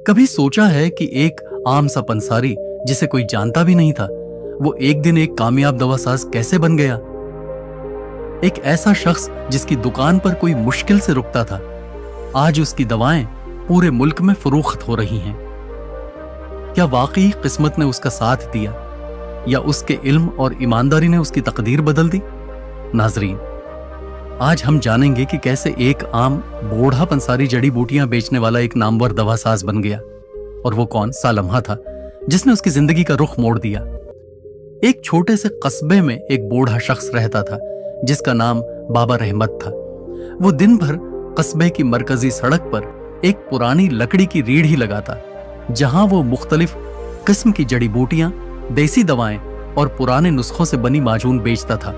कभी सोचा है कि एक आम सा पंसारी जिसे कोई जानता भी नहीं था, वो एक दिन एक कामयाब दवासाज कैसे बन गया? एक ऐसा शख्स जिसकी दुकान पर कोई मुश्किल से रुकता था, आज उसकी दवाएं पूरे मुल्क में फरोख्त हो रही हैं। क्या वाकई किस्मत ने उसका साथ दिया या उसके इल्म और ईमानदारी ने उसकी तकदीर बदल दी? नाजरीन, आज हम जानेंगे कि कैसे एक आम बूढ़ा पंसारी जड़ी बूटियां बेचने वाला एक नामवर दवासाज बन गया, और वो कौन सा लम्हा था जिसने उसकी जिंदगी का रुख मोड़ दिया। एक छोटे से कस्बे में एक बूढ़ा शख्स रहता था जिसका नाम बाबा रहमत था। वो दिन भर कस्बे की मरकजी सड़क पर एक पुरानी लकड़ी की रीढ़ ही लगाता, जहां वो मुख्तलिफ किस्म की जड़ी बूटियां, देसी दवाएं और पुराने नुस्खों से बनी माजून बेचता था।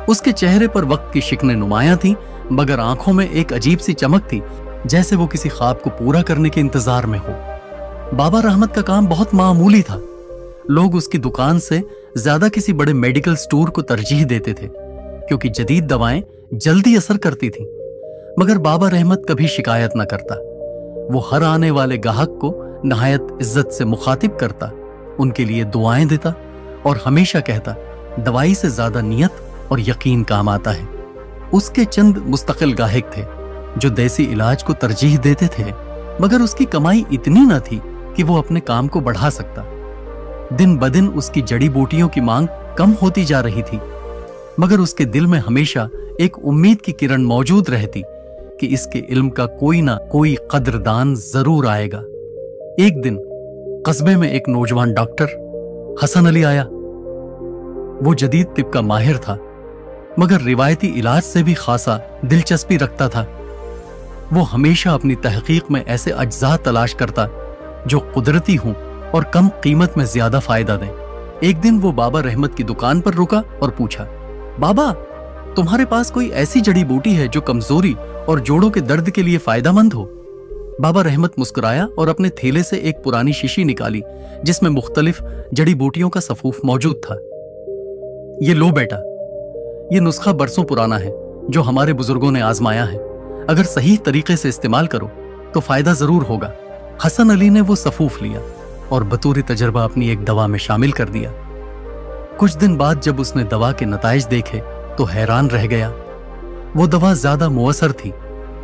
उसके चेहरे पर वक्त की शिकनें नुमायां थीं, मगर आंखों में एक अजीब सी चमक थी, जैसे वो किसी ख्वाब को पूरा करने के इंतजार में हो। बाबा रहमत का काम बहुत मामूली था। लोग उसकी दुकान से ज्यादा किसी बड़े मेडिकल स्टोर को तरजीह देते थे, क्योंकि जदीद दवाएं जल्दी असर करती थीं। मगर बाबा रहमत कभी शिकायत न करता। वो हर आने वाले गाहक को नहायत इज्जत से मुखातिब करता, उनके लिए दुआएं देता और हमेशा कहता, दवाई से ज्यादा नियत और यकीन काम आता है। उसके चंद मुस्तकिल गाहक थे जो देसी इलाज को तरजीह देते थे, मगर उसकी कमाई इतनी न थी कि वो अपने काम को बढ़ा सकता। दिन ब दिन उसकी जड़ी बूटियों की मांग कम होती जा रही थी, मगर उसके दिल में हमेशा एक उम्मीद की किरण मौजूद रहती कि इसके इल्म का कोई ना कोई कदरदान जरूर आएगा। एक दिन कस्बे में एक नौजवान डॉक्टर हसन अली आया। वो जदीद तिब का माहिर था, मगर रिवायती इलाज से भी खासा दिलचस्पी रखता था। वो हमेशा अपनी तहकीक में ऐसे अज्जा तलाश करता जो कुदरती हों और कम कीमत में ज्यादा फायदा दें। एक दिन वो बाबा रहमत की दुकान पर रुका और पूछा, बाबा, तुम्हारे पास कोई ऐसी जड़ी बूटी है जो कमजोरी और जोड़ों के दर्द के लिए फायदेमंद हो? बाबा रहमत मुस्कुराया और अपने थैले से एक पुरानी शीशी निकाली जिसमें मुख्तलिफ जड़ी बूटियों का सफूफ मौजूद था। ये लो बेटा, ये नुस्खा बरसों पुराना है जो हमारे बुजुर्गों ने आजमाया है। अगर सही तरीके से इस्तेमाल करो तो फायदा जरूर होगा। हसन अली ने वो सफूफ लिया और बतूर तजर्बा अपनी एक दवा में शामिल कर दिया। कुछ दिन बाद जब उसने दवा के नताइज देखे तो हैरान रह गया। वो दवा ज्यादा मुअस्सर थी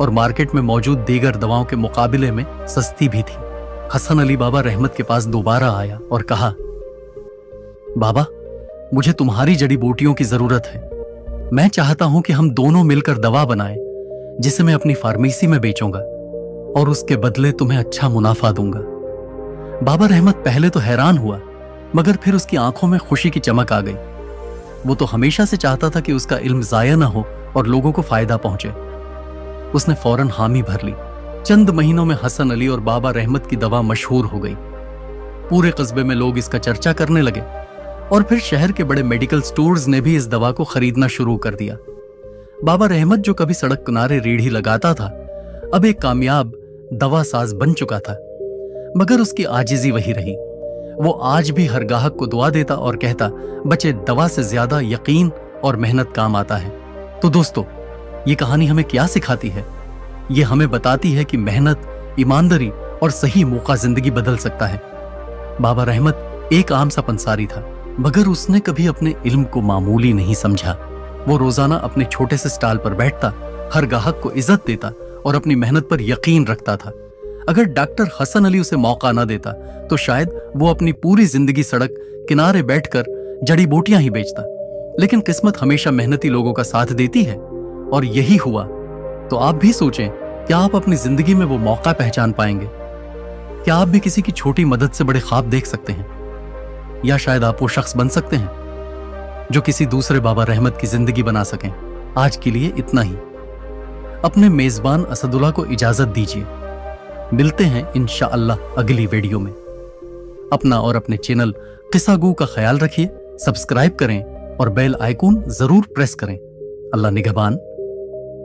और मार्केट में मौजूद दीगर दवाओं के मुकाबले में सस्ती भी थी। हसन अली बाबा रहमत के पास दोबारा आया और कहा, बाबा, मुझे तुम्हारी जड़ी बूटियों की जरूरत है। मैं चाहता हूं कि हम दोनों मिलकर दवा बनाएं, जिसे मैं अपनी फार्मेसी में बेचूंगा और उसके बदले तुम्हें अच्छा मुनाफा दूंगा। बाबा रहमत पहले तो हैरान हुआ, मगर फिर उसकी आंखों में खुशी की चमक आ गई। वो तो हमेशा से चाहता था कि उसका इल्म जाया ना हो और लोगों को फायदा पहुंचे। उसने फौरन हामी भर ली। चंद महीनों में हसन अली और बाबा रहमत की दवा मशहूर हो गई। पूरे कस्बे में लोग इसका चर्चा करने लगे और फिर शहर के बड़े मेडिकल स्टोर्स ने भी इस दवा को खरीदना शुरू कर दिया। बाबा रहमत, जो कभी सड़क किनारे रीढ़ी लगाता था, अब एक कामयाब दवा साज बन चुका था, मगर उसकी आजिजी वही रही। वो आज भी हर गाहक को दुआ देता और कहता, बच्चे, दवा से ज्यादा यकीन और मेहनत काम आता है। तो दोस्तों, ये कहानी हमें क्या सिखाती है? ये हमें बताती है कि मेहनत, ईमानदारी और सही मौका जिंदगी बदल सकता है। बाबा रहमत एक आम सा पंसारी था, मगर उसने कभी अपने इल्म को मामूली नहीं समझा। वो रोजाना अपने छोटे से स्टॉल पर बैठता, हर गाहक को इज्जत देता और अपनी मेहनत पर यकीन रखता था। अगर डॉक्टर हसन अली उसे मौका न देता तो शायद वो अपनी पूरी जिंदगी सड़क किनारे बैठकर जड़ी बूटियां ही बेचता। लेकिन किस्मत हमेशा मेहनती लोगों का साथ देती है, और यही हुआ। तो आप भी सोचें, क्या आप अपनी जिंदगी में वो मौका पहचान पाएंगे? क्या आप भी किसी की छोटी मदद से बड़े ख्वाब देख सकते हैं? या शायद आप वो शख्स बन सकते हैं जो किसी दूसरे बाबा रहमत की जिंदगी बना सकें। आज के लिए इतना ही। अपने मेजबान असदुल्ला को इजाजत दीजिए। मिलते हैं इंशाअल्लाह अगली वीडियो में। अपना और अपने चैनल किस्सा गो का ख्याल रखिए, सब्सक्राइब करें और बेल आइकॉन जरूर प्रेस करें। अल्लाह निगहबान।